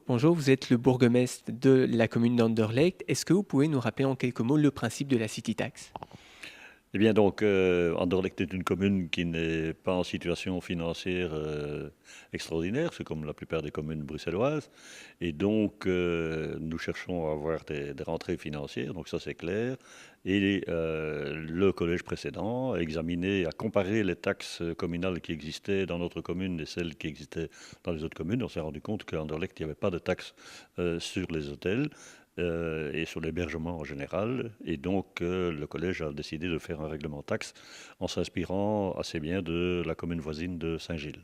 Bonjour, vous êtes le bourgmestre de la commune d'Anderlecht. Est-ce que vous pouvez nous rappeler en quelques mots le principe de la City Tax? Eh bien, donc, Anderlecht est une commune qui n'est pas en situation financière extraordinaire, c'est comme la plupart des communes bruxelloises. Et donc, nous cherchons à avoir des rentrées financières, donc ça c'est clair. Et le collège précédent a examiné, a comparé les taxes communales qui existaient dans notre commune et celles qui existaient dans les autres communes. On s'est rendu compte qu'à Anderlecht, il n'y avait pas de taxes sur les hôtels et sur l'hébergement en général. Et donc, le collège a décidé de faire un règlement taxe en s'inspirant assez bien de la commune voisine de Saint-Gilles.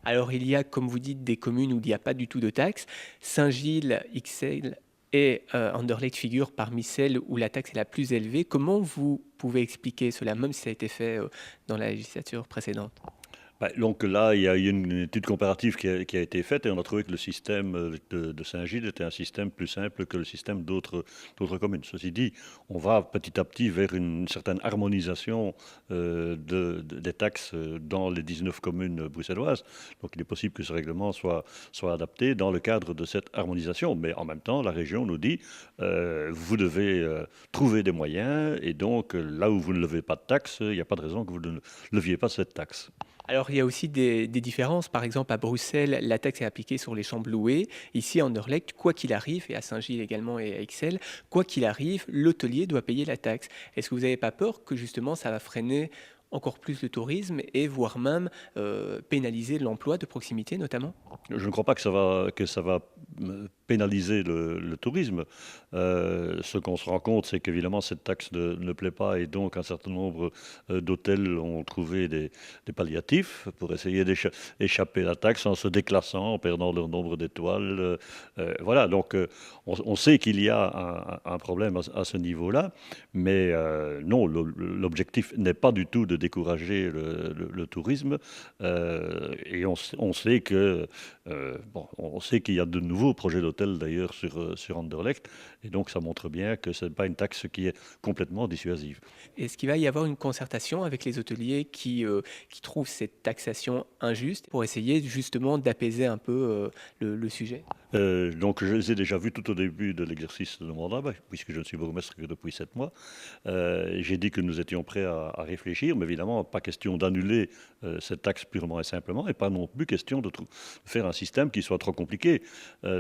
Alors il y a, comme vous dites, des communes où il n'y a pas du tout de taxes. Saint-Gilles, Ixelles et Anderlecht figurent parmi celles où la taxe est la plus élevée. Comment vous pouvez expliquer cela, même si ça a été fait dans la législature précédente? Donc là, il y a eu une étude comparative qui a été faite et on a trouvé que le système de Saint-Gilles était un système plus simple que le système d'autres communes. Ceci dit, on va petit à petit vers une certaine harmonisation des taxes dans les 19 communes bruxelloises. Donc il est possible que ce règlement soit adapté dans le cadre de cette harmonisation. Mais en même temps, la région nous dit, vous devez trouver des moyens et donc là où vous ne levez pas de taxes, il n'y a pas de raison que vous ne leviez pas cette taxe. Alors, il y a aussi des différences. Par exemple, à Bruxelles, la taxe est appliquée sur les chambres louées. Ici, en Anderlecht, quoi qu'il arrive, et à Saint-Gilles également et à Ixelles, quoi qu'il arrive, l'hôtelier doit payer la taxe. Est-ce que vous n'avez pas peur que justement ça va freiner encore plus le tourisme et voire même pénaliser l'emploi de proximité notamment? Je ne crois pas que ça va pénaliser le tourisme. Ce qu'on se rend compte, c'est qu'évidemment, cette taxe ne plaît pas et donc un certain nombre d'hôtels ont trouvé des palliatifs pour essayer d'échapper à la taxe en se déclassant, en perdant leur nombre d'étoiles. Voilà, donc on sait qu'il y a un problème à ce niveau-là, mais non, l'objectif n'est pas du tout de décourager le tourisme. Et on sait que bon, on sait qu'il y a de nouveaux projets d'hôtels d'ailleurs sur Anderlecht, et donc ça montre bien que ce n'est pas une taxe qui est complètement dissuasive. Est-ce qu'il va y avoir une concertation avec les hôteliers qui trouvent cette taxation injuste pour essayer justement d'apaiser un peu le sujet? Donc je les ai déjà vus tout au début de l'exercice de mon mandat, puisque je ne suis bourgmestre que depuis 7 mois. J'ai dit que nous étions prêts à réfléchir, mais évidemment, pas question d'annuler cette taxe purement et simplement, et pas non plus question de faire un système qui soit trop compliqué.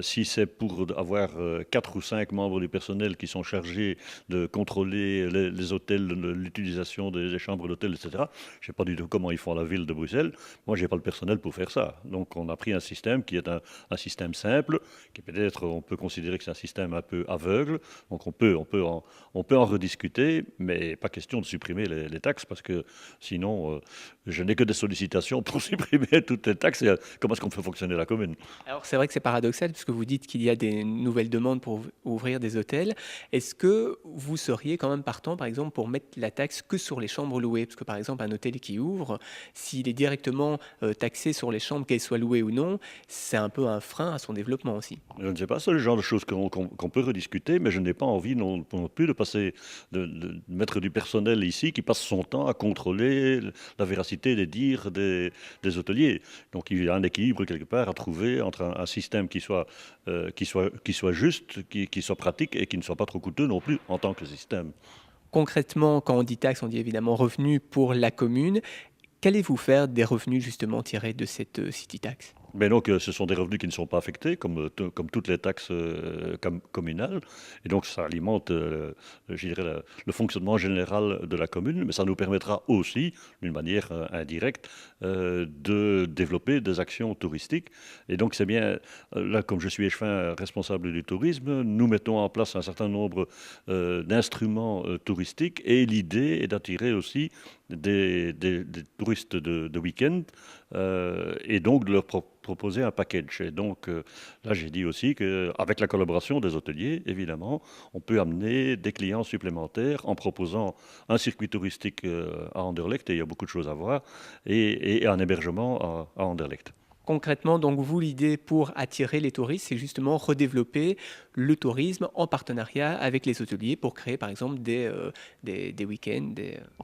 Si c'est pour avoir 4 ou 5 membres du personnel qui sont chargés de contrôler les hôtels, l'utilisation des chambres d'hôtel, etc., je ne sais pas du tout comment ils font à la ville de Bruxelles. Moi, j'ai pas le personnel pour faire ça. Donc, on a pris un système qui est un système simple, qui peut-être, on peut considérer que c'est un système un peu aveugle. Donc, on peut en rediscuter, mais pas question de supprimer les taxes, parce que sinon, je n'ai que des sollicitations pour supprimer toutes les taxes. Et, comment est-ce qu'on fait fonctionner la commune? Alors c'est vrai que c'est paradoxal puisque vous dites qu'il y a des nouvelles demandes pour ouvrir des hôtels. Est-ce que vous seriez quand même partant, par exemple, pour mettre la taxe que sur les chambres louées? Parce que par exemple, un hôtel qui ouvre, s'il est directement taxé sur les chambres, qu'elles soient louées ou non, c'est un peu un frein à son développement aussi. Je ne sais pas, c'est le genre de choses qu'on peut rediscuter, mais je n'ai pas envie non plus de passer, de mettre du personnel ici qui passe son temps à contrôler la véracité des dires des hôteliers. Donc il y a un équilibre quelque part à trouver entre un système qui soit juste, qui soit pratique et qui ne soit pas trop coûteux non plus en tant que système. Concrètement, quand on dit taxe, on dit évidemment revenus pour la commune. Qu'allez-vous faire des revenus justement tirés de cette city tax? Mais donc, ce sont des revenus qui ne sont pas affectés, comme toutes les taxes communales. Et donc, ça alimente, je dirais, le fonctionnement général de la commune. Mais ça nous permettra aussi, d'une manière indirecte, de développer des actions touristiques. Et donc, c'est bien, là, comme je suis échevin responsable du tourisme, nous mettons en place un certain nombre d'instruments touristiques. Et l'idée est d'attirer aussi des touristes de week-end et donc de leur proposer un package. Et donc là, j'ai dit aussi qu'avec la collaboration des hôteliers, évidemment, on peut amener des clients supplémentaires en proposant un circuit touristique à Anderlecht, et il y a beaucoup de choses à voir, et un hébergement à Anderlecht. Concrètement, donc vous, l'idée pour attirer les touristes, c'est justement redévelopper le tourisme en partenariat avec les hôteliers pour créer, par exemple, des week-ends.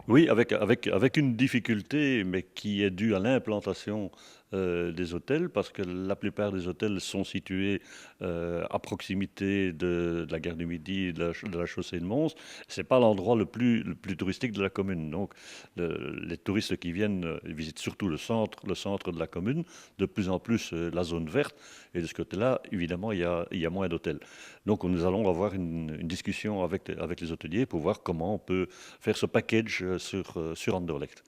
Oui, avec une difficulté, mais qui est due à l'implantation des hôtels, parce que la plupart des hôtels sont situés à proximité de la gare du Midi, et de la chaussée de Mons. C'est pas l'endroit le plus touristique de la commune. Donc, les touristes qui viennent visitent surtout le centre de la commune, de plus en plus la zone verte. Et de ce côté-là, évidemment, il y a moins d'hôtels. Donc, nous allons avoir une discussion avec les hôteliers pour voir comment on peut faire ce package sur Anderlecht.